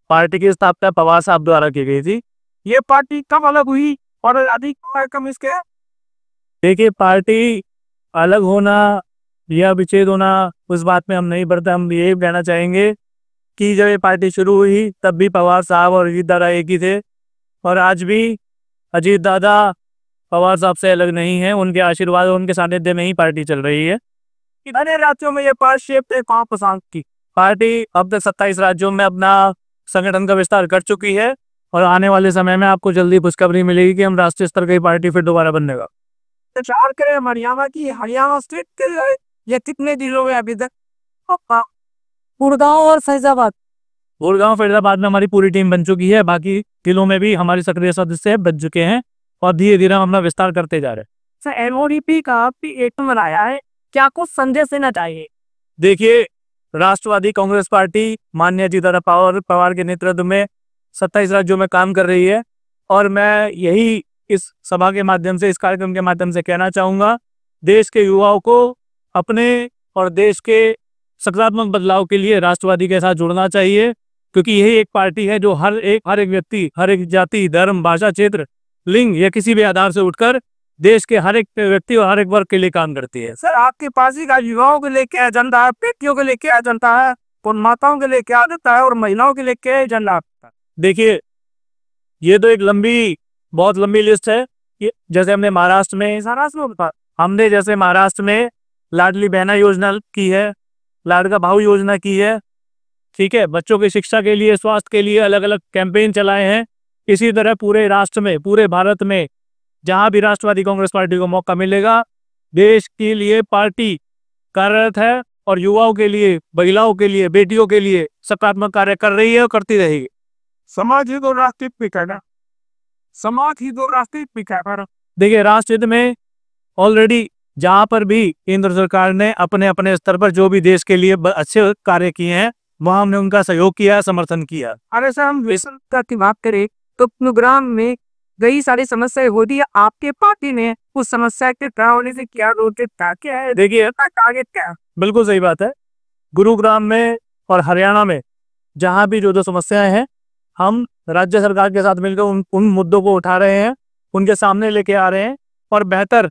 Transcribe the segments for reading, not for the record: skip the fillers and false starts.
Party की स्थापना पवार साहब द्वारा की गई थी। ये पार्टी कब अलग हुई और अधिक कम इसके? देखिए, पार्टी अलग होना या विच्छेद होना उस बात में हम नहीं बढ़ते। हम यही कहना चाहेंगे कि जब ये पार्टी शुरू हुई तब भी पवार साहब और अजीत दादा एक ही थे, और आज भी अजीत दादा पवार साहब से अलग नहीं है। उनके आशीर्वाद और उनके सानिध्य में ही पार्टी चल रही है। कितने राज्यों में ये पार्टी शिफ्ट है, कहाँ पसंद की? पार्टी अब तक 27 राज्यों में अपना संगठन का विस्तार कर चुकी है, और आने वाले समय में आपको जल्दी खुशखबरी मिलेगी कि हम राष्ट्रीय स्तर की पार्टी फिर दोबारा बनने का प्रचार करें। हरियाणा की, हरियाणा स्टेट के ये कितने जिलों में अभी तक? गुड़गांव और फैजाबाद। गुड़गांव फैजाबाद में हमारी पूरी टीम बन चुकी है। बाकी जिलों में भी हमारे सक्रिय सदस्य बन चुके हैं, और धीरे धीरे हम अपना विस्तार करते जा रहे हैं। सर, एमओडीपी का भी एक बनाया है, क्या कुछ संदेश देना चाहिए? देखिए, राष्ट्रवादी कांग्रेस पार्टी माननीय अजीत दादा पवार के नेतृत्व में 27 राज्यों में काम कर रही है, और मैं यही इस सभा के माध्यम से, इस कार्यक्रम के माध्यम से कहना चाहूंगा, देश के युवाओं को अपने और देश के सकारात्मक बदलाव के लिए राष्ट्रवादी के साथ जुड़ना चाहिए, क्योंकि यही एक पार्टी है जो हर एक व्यक्ति, हर एक जाति, धर्म, भाषा, क्षेत्र, लिंग या किसी भी आधार से उठकर देश के हर एक व्यक्ति और हर एक वर्ग के लिए काम करती है। सर, आपकी पार्टी का युवाओं के लिए क्या एजेंडा है, बेटियों के लिए क्या एजेंडा है, माताओं के लिए क्या एजेंडा है और महिलाओं के लिए क्या एजेंडा है? देखिए, ये तो एक बहुत लंबी लिस्ट है। जैसे हमने महाराष्ट्र में लाडली बहना योजना की है, लाडका भाऊ योजना की है, ठीक है। बच्चों की शिक्षा के लिए, स्वास्थ्य के लिए अलग अलग कैंपेन चलाए हैं। इसी तरह पूरे राष्ट्र में, पूरे भारत में जहां भी राष्ट्रवादी कांग्रेस पार्टी को मौका मिलेगा, देश के लिए पार्टी कार्यरत है, और युवाओं के लिए, महिलाओं के लिए, बेटियों के लिए सकारात्मक कार्य कर रही है और करती रहेगी। समाज ही तो राष्ट्रीय पिता, समाज ही तो राष्ट्रीय पिता। देखिए, राष्ट्रहित में ऑलरेडी जहां पर भी केंद्र सरकार ने अपने अपने स्तर पर जो भी देश के लिए अच्छे कार्य किए हैं, वहां हमने उनका सहयोग किया, समर्थन किया। अरे सर, हम विषमता की बात करें तो प्रोग्राम में कई सारी समस्याएं होती है, आपके पार्टी ने उस समस्या के खड़ा होने से क्या रोकता क्या है? देखिए, टारगेट क्या? बिल्कुल सही बात है। गुरुग्राम में और हरियाणा में जहां भी जो समस्याएं हैं, हम राज्य सरकार के साथ मिलकर उन मुद्दों को उठा रहे हैं, उनके सामने लेके आ रहे हैं, और बेहतर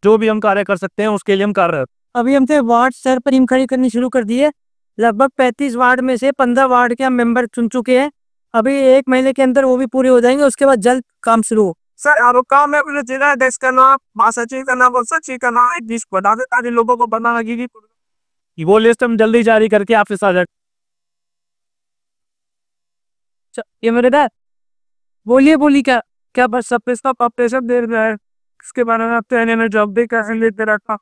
जो भी हम कार्य कर सकते हैं उसके लिए हम कर रहे हैं। अभी हमसे वार्ड स्तर पर हिमखड़ी करनी शुरू कर दी है। लगभग 35 वार्ड में से 15 वार्ड के हम मेंबर चुन चुके हैं। अभी 1 महीने के अंदर वो भी पूरे हो जाएंगे, उसके बाद जल्द काम शुरू हो। सर, आप काम है अपने जिला अध्यक्ष करना, महासचिव करना, सचिव करना, जिस बता दे ताकि लोगों को पता लगी कि वो लिस्ट हम जल्दी जारी करके आपसे साझा। ये मेरे दर बोलिए क्या क्या बस सब प्रेशर दे रहा है, इसके बारे में आपने जॉब भी कैसे लेते रखा?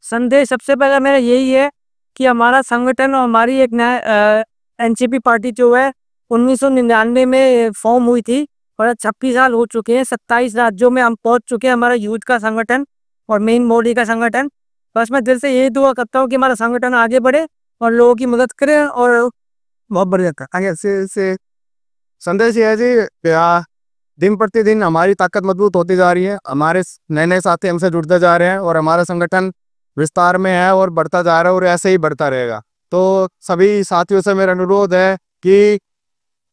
संदेश सबसे पहले मेरा यही है कि हमारा संगठन और हमारी एक नया एनसीपी पार्टी जो है 1999 में फॉर्म हुई थी, और 26 साल हो चुके हैं। 27 राज्यों में हम पहुंच चुके हैं, हमारा यूथ का संगठन और मेन बॉडी का संगठन। बस मैं दिल से यही दुआ करता हूँ कि हमारा संगठन आगे बढ़े और लोगों की मदद करे, और बहुत बढ़िया था। आगे से संदेश ये है जी, दिन प्रतिदिन हमारी ताकत मजबूत होती जा रही है, हमारे नए नए साथी हमसे जुड़ते जा रहे हैं, और हमारा संगठन विस्तार में है और बढ़ता जा रहा है, और ऐसे ही बढ़ता रहेगा। तो सभी साथियों से मेरा अनुरोध है कि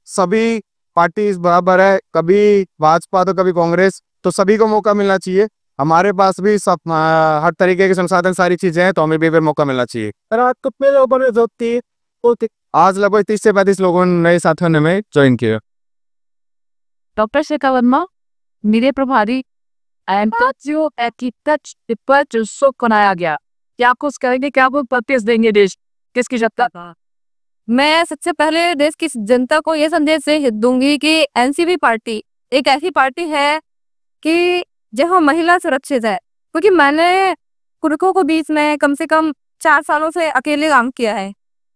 सभी पार्टी बराबर है, कभी भाजपा तो कभी कांग्रेस, तो सभी को मौका मिलना चाहिए। हमारे पास भी सब हर तरीके के संसाधन, सारी चीजें हैं, तो हमें भी मौका मिलना चाहिए। आज लगभग 30 से 35 लोगों ने, नए साथियों ने में ज्वाइन किया। डॉक्टर शेखर वर्मा मेरे प्रभारी को बनाया गया। क्या कुछ करेंगे, क्या वो प्रदेश देंगे देश किसकी जनता का? मैं सबसे पहले देश की जनता को ये संदेश दूंगी कि एनसीपी पार्टी एक ऐसी पार्टी है कि जहाँ महिला सुरक्षित है, क्योंकि मैंने पुरुषों को बीच में कम से कम 4 सालों से अकेले काम किया है।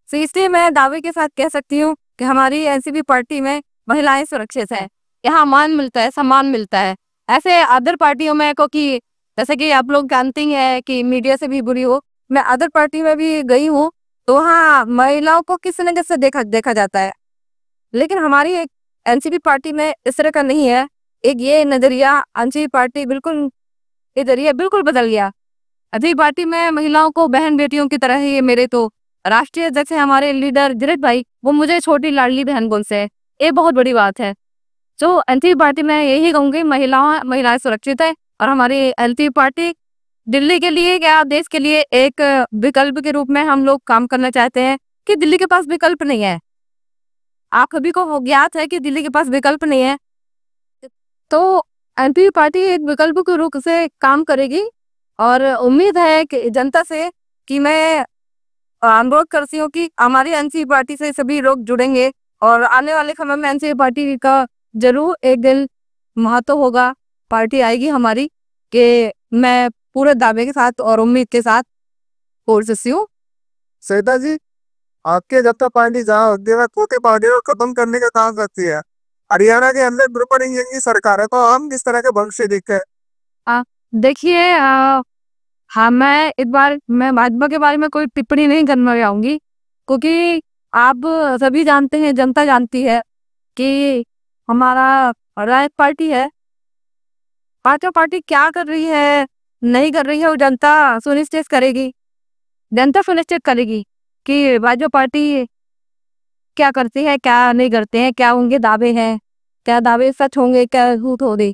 तो इसलिए मैं दावे के साथ कह सकती हूँ कि हमारी एनसीपी पार्टी में महिलाएं सुरक्षित है, यहाँ मान मिलता है, सम्मान मिलता है। ऐसे अदर पार्टियों में क्योंकि जैसे कि आप लोग जानते ही हैं कि मीडिया से भी बुरी हो, मैं अदर पार्टी में भी गई हूँ, तो वहाँ महिलाओं को किस नजर से देखा जाता है। लेकिन हमारी एक एनसीपी पार्टी में इस तरह का नहीं है। एक ये नजरिया एनसीपी पार्टी बिल्कुल नजरिया बिल्कुल बदल गया। एनसीपी पार्टी में महिलाओं को बहन बेटियों की तरह ही मेरे तो राष्ट्रीय अध्यक्ष है हमारे लीडर धीरज भाई, वो मुझे छोटी लाडली बहन बोलते हैं। ये बहुत बड़ी बात है। जो एनसीपी पार्टी में यही कहूंगी, महिलाएं सुरक्षित है और हमारी एनसीपी पार्टी दिल्ली के लिए क्या देश के लिए एक विकल्प के रूप में हम लोग काम करना चाहते हैं कि दिल्ली के पास विकल्प नहीं है। आप सभी को ज्ञात है कि दिल्ली के पास विकल्प नहीं है, तो एनसीपी पार्टी एक विकल्प के रूप से काम करेगी और उम्मीद है कि जनता से कि मैं अनुरोध करती हूँ कि हमारी एनसीपी पार्टी से सभी लोग जुड़ेंगे और आने वाले समय में एनसीपी पार्टी का जरूर एक दिन महत्व होगा। पार्टी आएगी हमारी कि मैं पूरे दावे के साथ और उम्मीद के साथ बोल सकती हूँ। सविता जी, आपके जनता पार्टी जहाँ उद्योगों के पार्टी को खत्म करने का काम करती है, हरियाणा के अंदर द्रौपदी की सरकार है, तो हम किस तरह के भविष्य दिखते हैं? देखिए, हाँ, मैं भाजपा के बारे में कोई टिप्पणी नहीं करना चाहूंगी, क्योंकि आप सभी जानते हैं, जनता जानती है कि हमारा राय पार्टी है। भाजपा पार्टी क्या कर रही है नहीं कर रही है वो जनता सुनिश्चित करेगी। जनता सुनिश्चित करेगी कि भाजपा पार्टी क्या करती है क्या नहीं करते हैं, क्या उनके दावे हैं, क्या दावे सच होंगे क्या झूठ होंगे।